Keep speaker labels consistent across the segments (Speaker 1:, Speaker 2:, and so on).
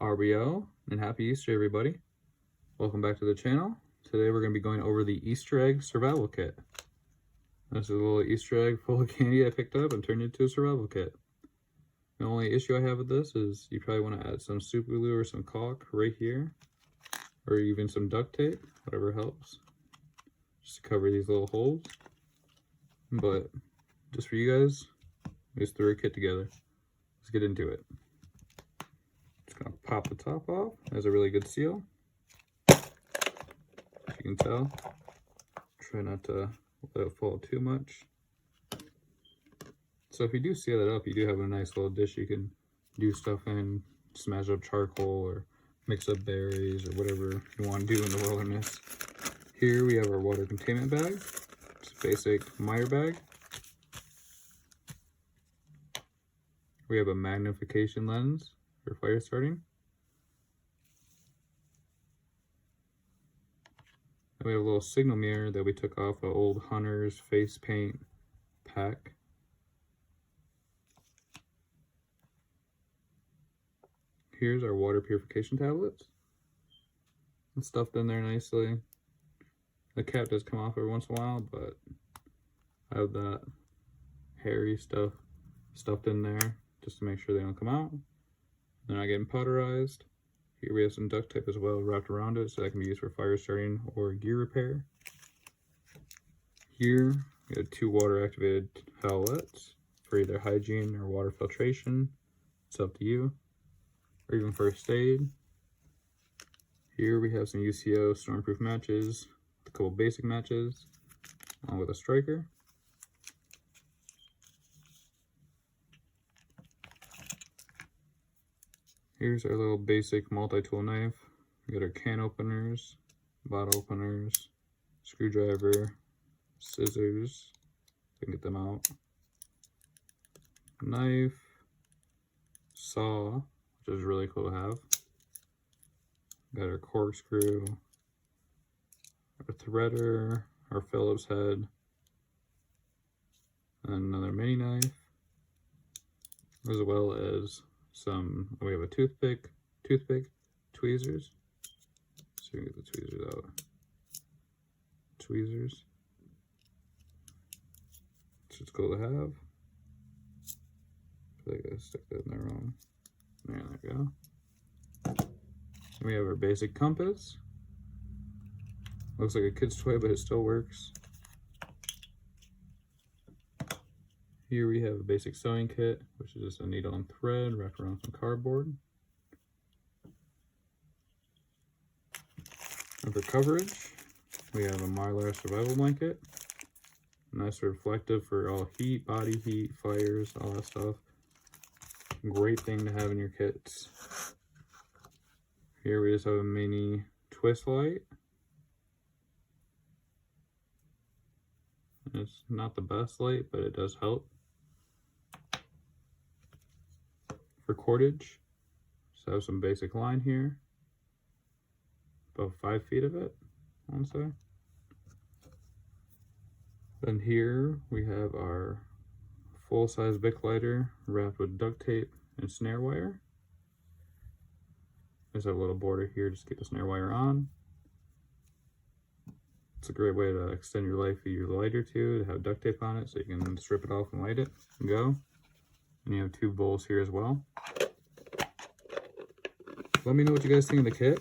Speaker 1: RBO, and happy Easter, everybody. Welcome back to the channel. Today we're going to be going over the Easter egg survival kit. This is a little Easter egg full of candy I picked up and turned into a survival kit. The only issue I have with this is you probably want to add some super glue or some caulk right here, or even some duct tape, whatever helps, just to cover these little holes. But just for you guys, we just threw a kit together. Let's get into it. Just gonna pop the top off. Has a really good seal. As you can tell, try not to let it fall too much. So if you do seal it up, you do have a nice little dish you can do stuff in, smash up charcoal or mix up berries or whatever you want to do in the wilderness. Here we have our water containment bag. It's a basic Meyer bag. We have a magnification lens for fire starting. And we have a little signal mirror that we took off an old Hunter's face paint pack. Here's our water purification tablets. It's stuffed in there nicely. The cap does come off every once in a while, but I have that hairy stuff stuffed in there just to make sure they don't come out. They're not getting powderized. Here we have some duct tape as well wrapped around it so that can be used for fire starting or gear repair. Here we have 2 water activated towelettes for either hygiene or water filtration. It's up to you. Or even first aid. Here we have some UCO stormproof matches, a couple basic matches, along with a striker. Here's our little basic multi-tool knife. We got our can openers, bottle openers, screwdriver, scissors, you can get them out, knife, saw, which is really cool to have. Got our corkscrew, our threader, our Phillips head, and another mini knife, as well as we have a toothpick, tweezers. So you can get the tweezers out. Tweezers. So it's cool to have. I feel like I stuck that in there wrong. There we go. We have our basic compass. Looks like a kid's toy, but it still works. Here we have a basic sewing kit, which is just a needle and thread wrapped around some cardboard. And for coverage, we have a Mylar survival blanket. Nice reflective for all heat, body heat, fires, all that stuff. Great thing to have in your kits. Here we just have a mini twist light. It's not the best light, but it does help. For cordage, so I have some basic line here. About 5 feet of it, I want to say. Then here we have our full-size Bic lighter wrapped with duct tape and snare wire. There's a little border here just to get the snare wire on. It's a great way to extend your life of your lighter too, to have duct tape on it so you can just rip it off and light it and go. And you have 2 bowls here as well. Let me know what you guys think of the kit.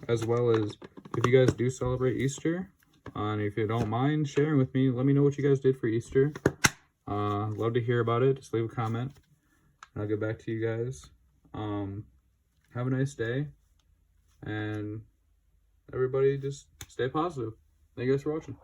Speaker 1: As well as if you guys do celebrate Easter, and if you don't mind sharing with me, let me know what you guys did for Easter. Love to hear about it. Just leave a comment and I'll get back to you guys. Have a nice day, and everybody just stay positive. Thank you guys for watching.